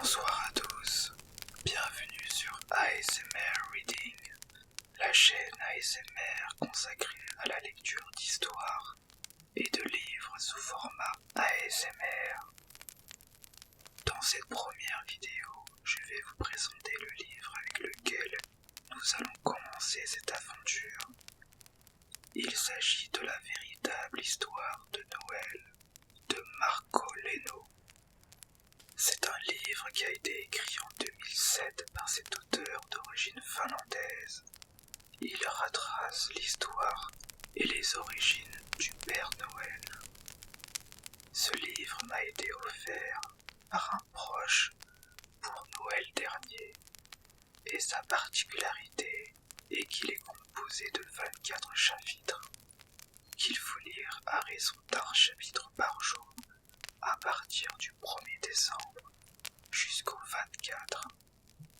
Bonsoir à tous, bienvenue sur ASMR Reading, la chaîne ASMR consacrée à la lecture d'histoires et de livres sous format ASMR. Dans cette première vidéo, je vais vous présenter le livre avec lequel nous allons commencer cette aventure. Il s'agit de la véritable histoire de Noël de Marco Leno. C'est un livre qui a été écrit en 2007 par cet auteur d'origine finlandaise. Il retrace l'histoire et les origines du Père Noël. Ce livre m'a été offert par un proche pour Noël dernier et sa particularité est qu'il est composé de 24 chapitres qu'il faut lire à raison d'un chapitre par jour à partir du 1er décembre jusqu'au 24,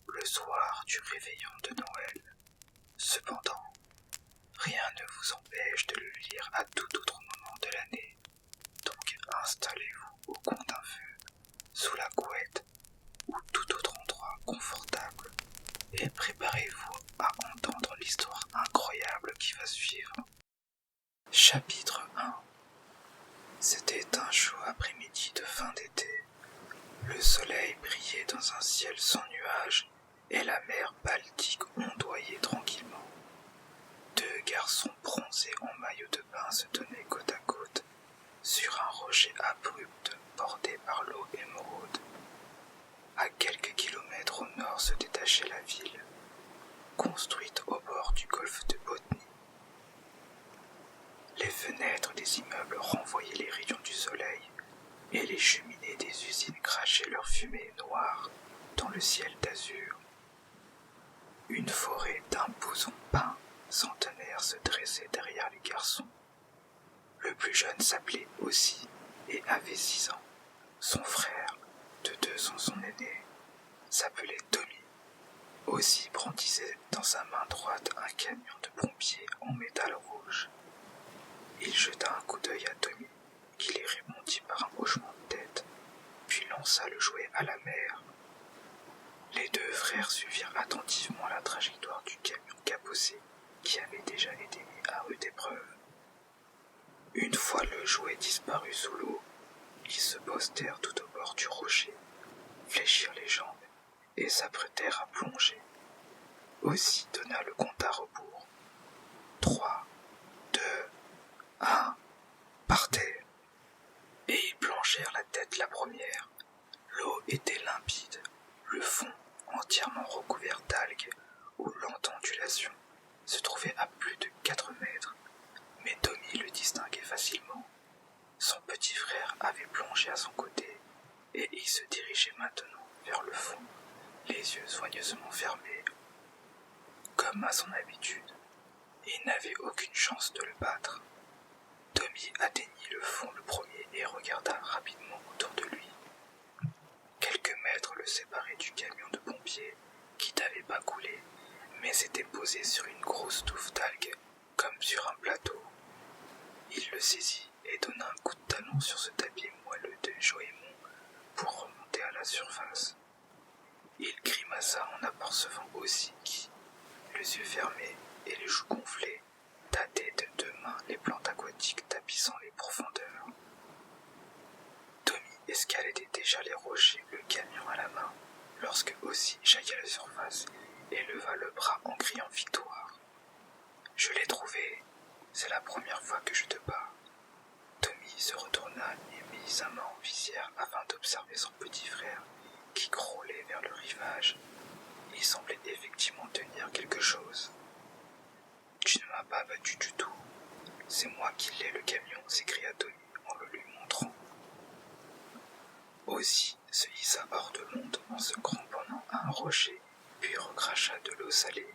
le soir du réveillon de Noël. Cependant, rien ne vous empêche de le lire à tout autre moment de l'année, donc installez-vous au coin d'un feu, sous la couette ou tout autre endroit confortable et préparez-vous à entendre l'histoire incroyable qui va suivre. Chapitre 1. C'était un chaud après-midi de fin d'été. Le soleil brillait dans un ciel sans nuages et la mer Baltique ondoyait tranquillement. Deux garçons bronzés en maillot de bain se tenaient côte à côte sur un rocher abrupt bordé par l'eau émeraude. À quelques kilomètres au nord se détachait la ville, construite au bord du golfe de Botnie. Les fenêtres des immeubles renvoyaient les rayons du soleil et les cheminées des usines crachaient leur fumée noire dans le ciel d'azur. Une forêt d'imposants pins centenaires se dressait derrière les garçons. Le plus jeune s'appelait Aussi et avait 6 ans. Son frère, de 2 ans son aîné, s'appelait Tommy. Aussi brandissait dans sa main droite un camion de pompiers en métal rouge. Il jeta un coup d'œil à Tommy, qui lui répondit par un hochement de tête, puis lança le jouet à la mer. Les deux frères suivirent attentivement la trajectoire du camion cabossé qui avait déjà été mis à rude épreuve. Une fois le jouet disparu sous l'eau, ils se postèrent tout au bord du rocher, fléchirent les jambes et s'apprêtèrent à plonger. Aussi donna le compte à rebours. 3, 2, 1, partez. Et ils plongèrent la tête la première. L'eau était limpide, le fond entièrement recouvert d'algues où lente ondulation se trouvait à plus de 4 mètres, mais Tommy le distinguait facilement. Son petit frère avait plongé à son côté et il se dirigeait maintenant vers le fond, les yeux soigneusement fermés. Comme à son habitude, il n'avait aucune chance de le battre. Tommy atteignit le fond le premier et regarda rapidement autour de lui. Quelques mètres le séparaient du camion de pompiers qui n'avait pas coulé, mais s'était posé sur une grosse touffe d'algues, comme sur un plateau. Il le saisit et donna un coup de talon sur ce tapis moelleux de Joémon pour remonter à la surface. Il grimaça en apercevant Aussi qui, les yeux fermés et les joues gonflées, tâtait de 2 mains les plantes aquatiques tapissant les profondeurs. Tommy escaladait déjà les rochers, le camion à la main, lorsque Aussi jaillit à la surface et leva le bras en criant victoire. « Je l'ai trouvé, c'est la première fois que je te bats. » Tommy se retourna et mit sa main en visière afin d'observer son petit frère qui grôlait vers le rivage. Il semblait effectivement tenir quelque chose. « Tu ne m'as pas battu du tout. C'est moi qui l'ai le camion, » s'écria Tommy en le lui montrant. Aussi se hissa hors de l'onde en se cramponnant à un rocher, puis recracha de l'eau salée.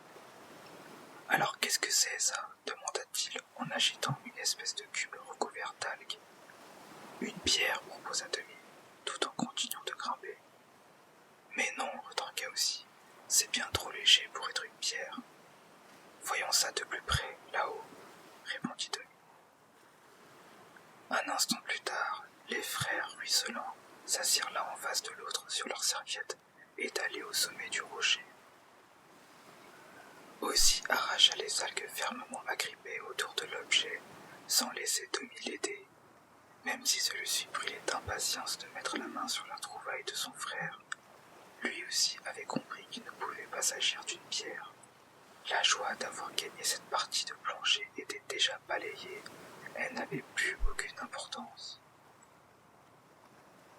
« Alors qu'est-ce que c'est ça ?» demanda-t-il en agitant une espèce de cube recouvert d'algues. « Une pierre, proposa Tommy, tout en continuant de grimper. « Mais non, retorqua Aussi, c'est bien trop léger pour être une pierre. »« Voyons ça de plus près, là-haut, » répondit Tommy. Un instant plus tard, les frères ruisselants s'assirent là en face de l'autre sur leur serviette et d'aller au sommet du rocher. Aussi arracha les algues fermement agrippées autour de l'objet, sans laisser Tommy l'aider, même si celui-ci brûlait d'impatience de mettre la main sur la trouvaille de son frère. Lui aussi avait compris qu'il ne pouvait pas s'agir d'une pierre. La joie d'avoir gagné cette partie de plongée était déjà balayée, elle n'avait plus aucune importance.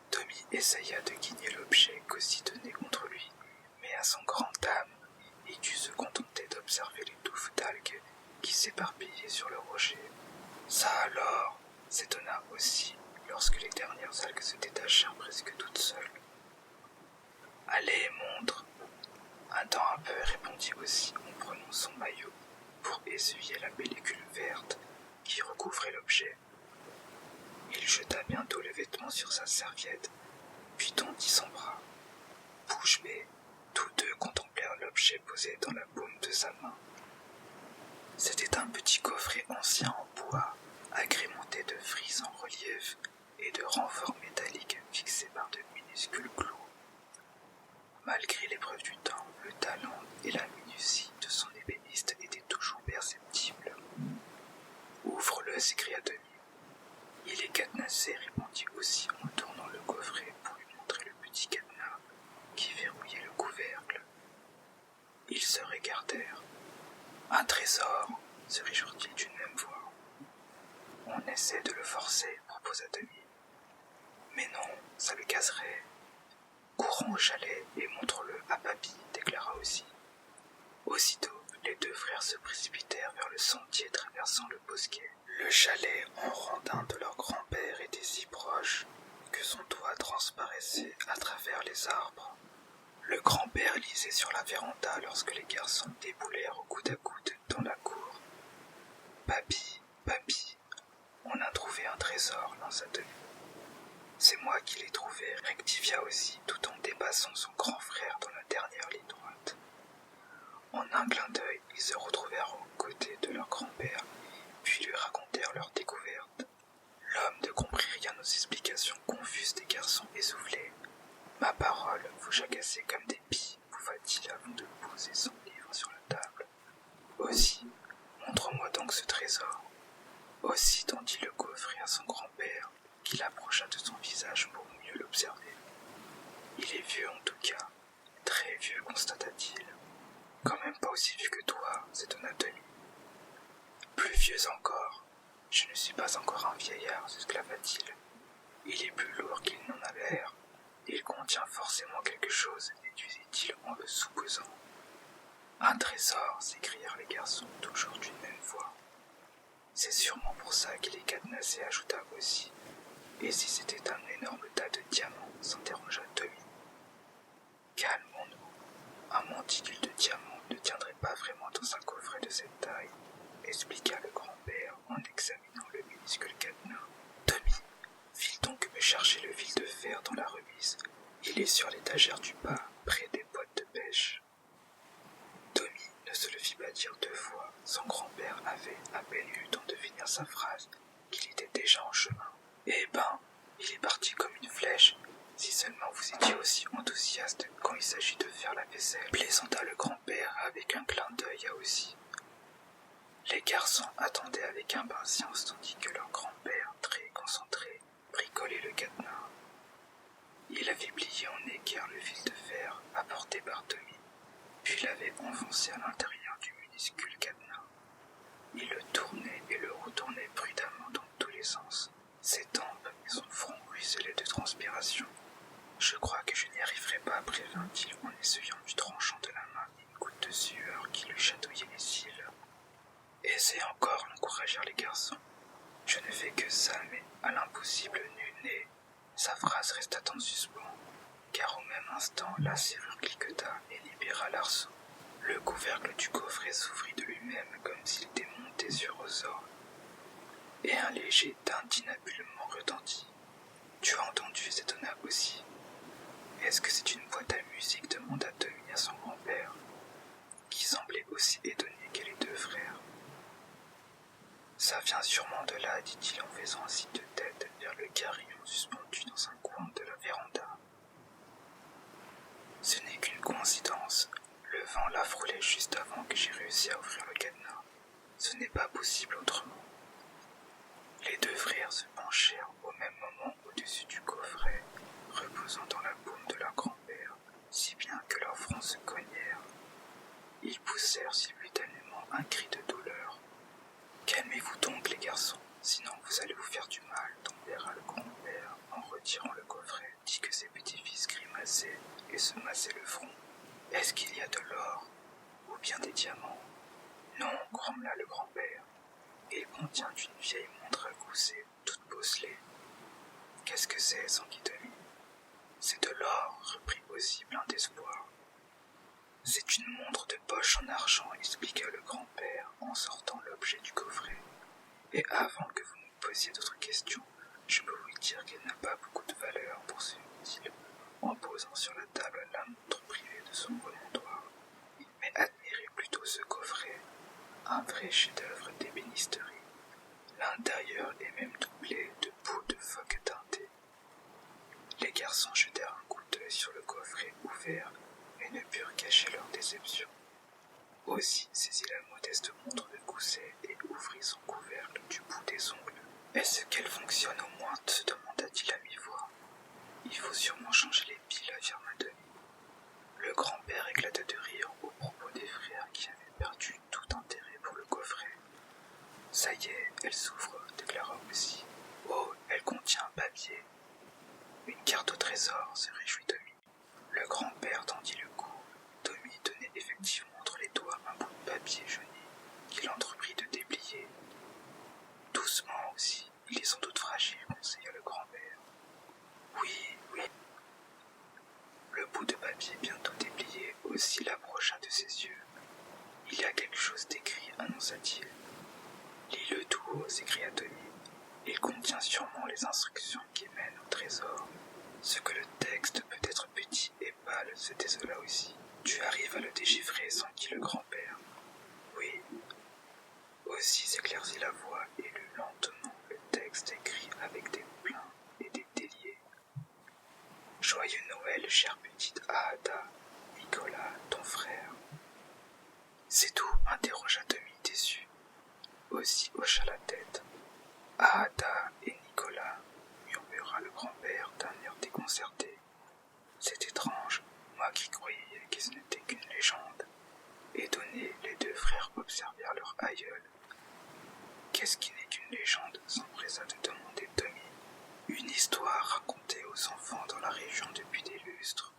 Tommy essaya de guigner l'objet qu'Ozzy tenait contre lui, mais à son grand dam, il dut se contenter d'observer les touffes d'algues qui s'éparpillaient sur le rocher. Ça alors, s'étonna Ozzy lorsque les dernières algues se détachèrent presque toutes seules. Allez, montre. Un temps un peu, répondit Ozzy en prenant son maillot pour essuyer la pellicule verte qui recouvrait l'objet. Il jeta bientôt le vêtement sur sa serviette, puis tendit son bras. Bouche bée, tous deux contemplèrent l'objet posé dans la paume de sa main. C'était un petit coffret ancien en bois, agrémenté de frises en relief et de renforts métalliques fixés par de minuscules clous. Malgré l'épreuve du temps, le talent et la minutie de son ébéniste étaient toujours perceptibles. « Ouvre-le » s'écria Tommy. « Il est cadenassé » répondit Ozzy en tournant le coffret pour lui montrer le petit cadenas qui verrouillait le couvercle. Ils se regardèrent. « Un trésor » se réjouit-il d'une même voix. « On essaie de le forcer » proposa Tommy. « Mais non, ça le casserait. » « Courons au chalet et montre-le à papy » déclara Ozzy. Aussitôt, les deux frères se précipitèrent vers le sentier traversant le bosquet. Le chalet en rondin de leur grand-père était si proche que son toit transparaissait à travers les arbres. Le grand-père lisait sur la véranda lorsque les garçons déboulèrent au coude à coude dans la cour. « Papy, papy, on a trouvé un trésor » lança Tommy. « C'est moi qui l'ai trouvé » rectifia Ozzy tout en dépassant son grand frère dans la dernière ligne droite. En un clin d'œil, ils se retrouvèrent aux côtés de leur grand-père, puis lui racontèrent leur découverte. L'homme ne comprit rien aux explications confuses des garçons essoufflés. « Ma parole, vous jacassez comme des pies » bouffa-t-il avant de poser son livre sur la table. « Ozzy, montre-moi donc ce trésor. » Ozzy tendit le coffret à son grand-père, qui l'approcha de son visage pour mieux l'observer. « Il est vieux en tout cas, très vieux, constata-t-il. Quand même pas aussi vieux que toi, s'étonna Tommy. Plus vieux encore. Je ne suis pas encore un vieillard, s'exclama-t-il. Il est plus lourd qu'il n'en a l'air. Il contient forcément quelque chose, déduisit-il en le soupesant. Un trésor, s'écrièrent les garçons, toujours d'une même voix. C'est sûrement pour ça qu'il est cadenassé, ajouta Ozzy. Et si c'était un énorme tas de diamants, s'interrogea Tommy. Calmons-nous. Un monticule de diamants ne tiendrait pas vraiment dans un coffret de cette taille, expliqua le grand-père en examinant le minuscule cadenas. Tommy, file donc me chercher le fil de fer dans la remise. Il est sur l'étagère du bas, près des boîtes de pêche. Tommy ne se le fit pas dire deux fois. Son grand-père avait à peine eu le temps de finir sa phrase qu'il était déjà en chemin. Eh ben, il est parti comme une flèche. Si seulement vous étiez aussi enthousiaste quand il s'agit de faire la vaisselle, plaisanta le grand-père avec un clin d'œil à Ozzy. Les garçons attendaient avec impatience tandis que leur grand-père, très concentré, bricolait le cadenas. Il avait plié en équerre le fil de fer apporté par Tommy, puis l'avait enfoncé à l'intérieur du minuscule cadenas. Il le tournait et le retournait prudemment dans tous les sens. Ses tempes et son front ruisselaient de transpiration. « Je crois que je n'y arriverai pas » prévint-il en essuyant du tranchant de la main une goutte de sueur qui lui chatouillait les cils. « Essaie encore » l'encouragèrent les garçons. « Je ne fais que ça, mais à l'impossible nul n'est. » Sa phrase resta en suspens, car au même instant la serrure cliqueta et libéra l'arceau. Le couvercle du coffret s'ouvrit de lui-même comme s'il était monté sur ressort, et un léger tintinnabullement retentit. « Tu as entendu » s'étonna aussi. « Est-ce que c'est une boîte à musique » demanda Tommy à son grand-père, qui semblait aussi étonné que les deux frères. « Ça vient sûrement de là » dit-il en faisant un signe de tête vers le carillon suspendu dans un coin de la véranda. Coïncidence, le vent l'a frôlé juste avant que j'ai réussi à ouvrir le cadenas. Ce n'est pas possible autrement. Les deux frères se penchèrent au même moment au-dessus du coffret, reposant dans la paume de leur grand-père, si bien que leurs fronts se cognèrent. Ils poussèrent simultanément un cri de douleur. « Calmez-vous donc, les garçons, sinon vous allez vous faire du mal, » tempéra le grand-père en retirant le coffret, dit que ses petits-fils grimaçaient et se massaient le front. « Est-ce qu'il y a de l'or, ou bien des diamants ?»« Non, » grommela le grand-père. « Il contient une vieille montre à gousset, toute bosselée. »« Qu'est-ce que c'est, s'enquit Tommy. »« C'est de l'or, » reprit aussi plein d'espoir. « C'est une montre de poche en argent, » expliqua le grand-père en sortant l'objet du coffret. « Et avant que vous me posiez d'autres questions, je peux vous dire qu'elle n'a pas beaucoup de valeur, poursuivit-il, en posant sur la table la montre privée de son remontoir. Mais admirez plutôt ce coffret, un vrai chef-d'œuvre d'ébénisterie. L'intérieur est même doublé de peau de phoque teintée. » Les garçons jetèrent un coup d'œil sur le coffret ouvert et ne purent cacher leur déception. Aussi saisit la modeste montre de gousset et ouvrit son couvercle du bout des ongles. « Est-ce qu'elle fonctionne au moins ?» se demanda-t-il à mi-voix. « Il faut sûrement changer les piles, affirma Tommy. » Le grand-père éclata de rire au propos des frères qui avaient perdu tout intérêt pour le coffret. « Ça y est, elle s'ouvre, » déclara aussi. « Oh, elle contient un papier. »« Une carte au trésor, » se réjouit Tommy. Le grand-père tendit le cou. Tommy tenait effectivement entre les doigts un bout de papier jauni qu'il entreprit de déplier. « Doucement aussi, il est sans doute fragile, » conseilla le grand-père. « Oui, oui. » Le bout de papier bientôt déplié aussi l'approcha de ses yeux. « Il y a quelque chose d'écrit, » annonça-t-il. « Lis-le tout haut, » s'écria Tommy. « Il contient sûrement les instructions qui mènent au trésor. » Ce que le texte peut être petit et pâle se désola aussi. « Tu arrives à le déchiffrer, s'enquit le grand-père. »« Oui. » Aussi s'éclaircit la voix et lut lentement le texte écrit avec des pleins et des déliés. « Joyeux Noël, chère petite Ahada, Nicolas, ton frère. »« C'est tout ?» interrogea Tommy déçu. Aussi hocha la tête. « Ahada et Nicolas, » murmura le grand-père d'un air déconcerté. « C'est étrange, moi qui croyais que ce n'était qu'une légende. » Étonnés, les deux frères observèrent leur aïeul. « Qu'est-ce qui n'est qu'une légende ?» s'empressa de demander Tommy. « Une histoire racontée aux enfants dans la région depuis des lustres.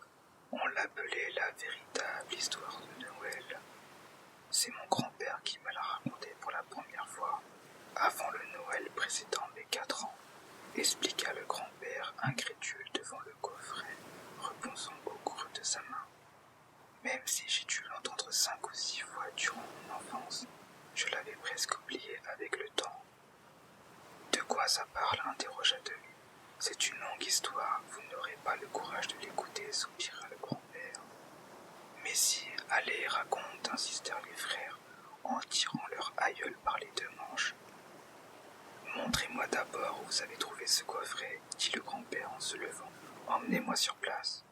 On l'appelait la véritable histoire de Noël. C'est mon grand-père qui me l'a racontée pour la première fois, avant le Noël précédent mes 4 ans, » expliqua le grand-père incrédule devant le coffret, reposant au creux de sa main. « Même si j'ai dû l'entendre 5 ou 6 fois durant mon enfance, je l'avais presque oublié avec le temps. »« De quoi ça parle ?» interrogea Tommy. « C'est une longue histoire, vous n'aurez pas le courage de l'écouter, » soupira le grand-père. « Mais si, allez, raconte, » insistèrent les frères, en tirant leur aïeul par les 2 manches. « Montrez-moi d'abord où vous avez trouvé ce coffret, » dit le grand-père en se levant. « Emmenez-moi sur place. »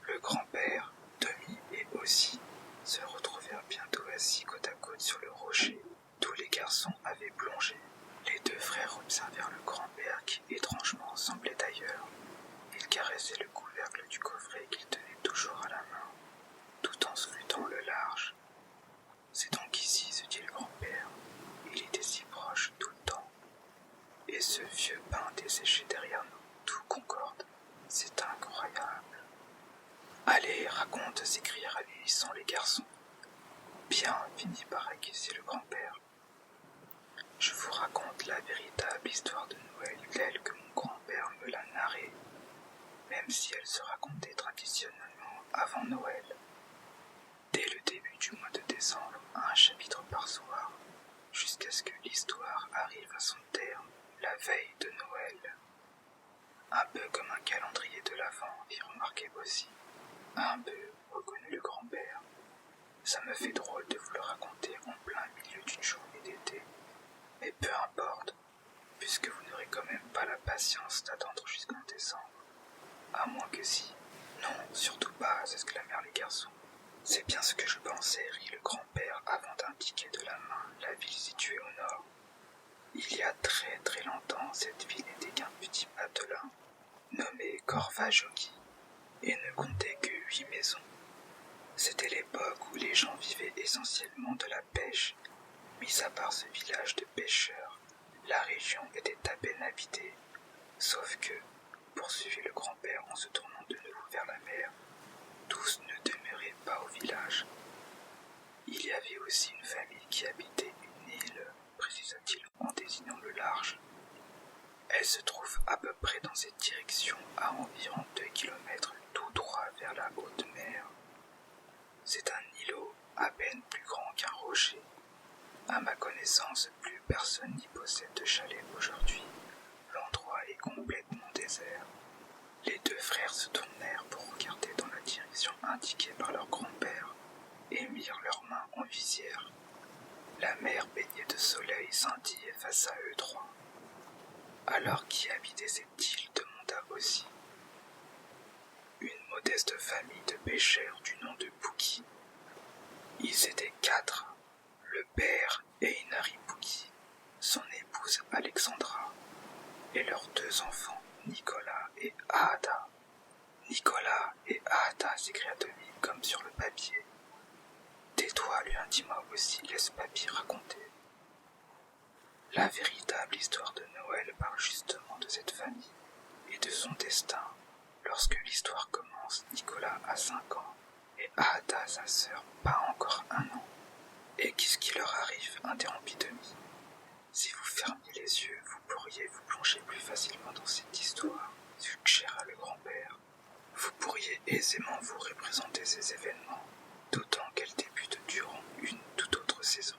Le grand-père, Tommy et aussi se retrouvèrent bientôt assis côte à côte sur le rocher. Tous les garçons avaient plongé. Les 2 frères observèrent le grand-père qui, étrangement, semblait ailleurs. Il caressait le couvercle du coffret qu'il tenait toujours à la main, tout en scrutant le large. « C'est donc ici, se dit le grand-père. Il était si proche tout le temps. Et ce vieux pain desséché derrière nous, tout concorde. C'est incroyable. » « Allez, raconte » s'écrièrent à les garçons. « Bien, » finit par acquiescer le grand-père. « Je vous raconte la véritable histoire de Noël telle que mon grand-père me l'a narrée, même si elle se racontait traditionnellement avant Noël. Dès le début du mois de décembre, un chapitre par soir, jusqu'à ce que l'histoire arrive à son terme, la veille de Noël. Un peu comme un calendrier de l'Avent, fit remarquer Bossy. Un peu, reconnut le grand-père. Ça me fait drôle de vous le raconter en plein milieu d'une journée d'été. Mais peu importe, puisque vous n'aurez quand même pas la patience d'attendre jusqu'en décembre. À moins que si, Non, surtout pas, s'exclamèrent les garçons. C'est bien ce que je pensais, rit le grand-père avant d'indiquer de la main la ville située au nord. Il y a très très longtemps, cette ville n'était qu'un petit patelin, nommé Corvajoki, et ne comptait que 8 maisons. C'était l'époque où les gens vivaient essentiellement de la pêche. Mis à part ce village de pêcheurs, la région était à peine habitée, sauf que, poursuivit le grand-père en se tournant de nouveau vers la mer, tous ne demeuraient pas au village. Il y avait aussi une famille qui habitait une île, précisa-t-il en désignant le large. Elle se trouve à peu près dans cette direction, à environ 2 kilomètres tout droit vers la haute mer. C'est un îlot à peine plus grand qu'un rocher. À ma connaissance, plus personne n'y possède de chalet aujourd'hui. L'endroit est complètement désert. Les deux frères se tournèrent pour regarder dans la direction indiquée par leur grand-père et mirent leurs mains en visière. La mer baignée de soleil scintillait face à eux trois. Alors qui habitait cette île demanda aussi. Une modeste famille de pêcheurs du nom de Pouki. Ils étaient 4, le père et Inari Pouki, son épouse Alexandra, et leurs 2 enfants, Nicolas et Ahata. Nicolas et Ahata, s'écria Tommy comme sur le papier. Tais-toi, lui intima aussi, laisse papy raconter. La véritable histoire de Noël parle justement de cette famille et de son destin. Lorsque l'histoire commence, Nicolas a 5 ans et Ahata, sa sœur, pas encore 1 an. Et qu'est-ce qui leur arrive, interrompit Tommy. Si vous fermiez les yeux, vous pourriez vous plonger plus facilement dans cette histoire, suggéra le grand-père. Vous pourriez aisément vous représenter ces événements, d'autant qu'elles débutent durant une toute autre saison.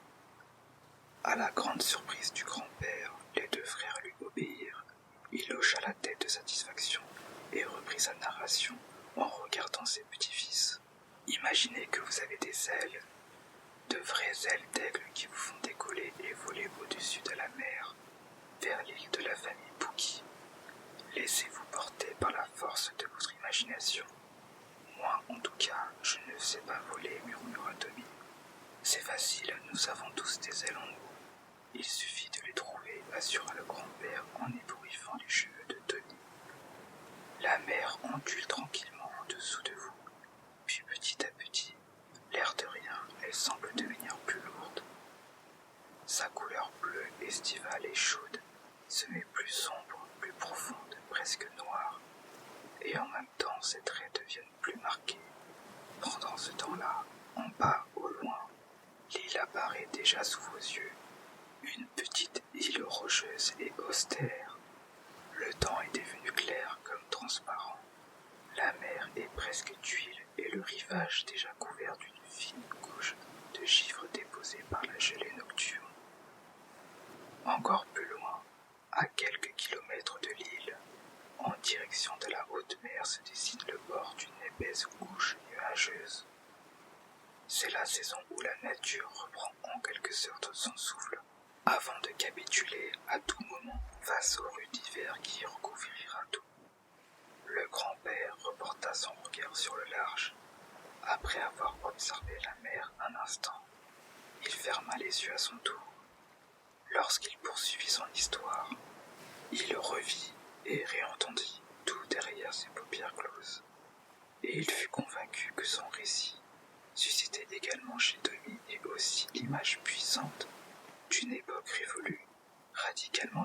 À la grande surprise du grand-père, les 2 frères lui obéirent. Il hocha la tête de satisfaction et reprit sa narration en regardant ses petits-fils. Imaginez que vous avez des ailes, de vraies ailes d'aigle qui vous font décoller et voler au-dessus de la mer, vers l'île de la famille Pouki. Laissez-vous porter par la force de votre imagination. Moi, en tout cas, je ne sais pas voler, murmura Tommy. C'est facile, nous avons tous des ailes en nous. Il suffit de les trouver, assura le grand-père en ébouriffant les cheveux de Tommy. La mer ondule tranquillement en dessous de vous, puis petit à petit, l'air de rien, elle semble devenir plus lourde. Sa couleur bleue, estivale et chaude se met plus sombre, plus profonde, presque noire, et en même temps ses traits deviennent plus marqués. Pendant ce temps-là, en bas, au loin, l'île apparaît déjà sous vos yeux, une petite île rocheuse et austère. Le temps est devenu clair comme transparent. La mer est presque d'huile et le rivage déjà couvert d'une fine couche de givre déposée par la gelée nocturne. Encore plus loin, à quelques kilomètres de l'île, en direction de la haute mer se dessine le bord d'une épaisse couche nuageuse. C'est la saison où la nature reprend en quelque sorte son souffle, avant de capituler à tout moment face au rude hiver qui y recouvrira tout. Le grand-père reporta son regard sur le large. Après avoir observé la mer un instant, il ferma les yeux à son tour. Lorsqu'il poursuivit son histoire, il revit et réentendit tout derrière ses paupières closes. Et il fut convaincu que son récit suscitait également chez Tommy et aussi l'image puissante d'une époque révolue, radicalement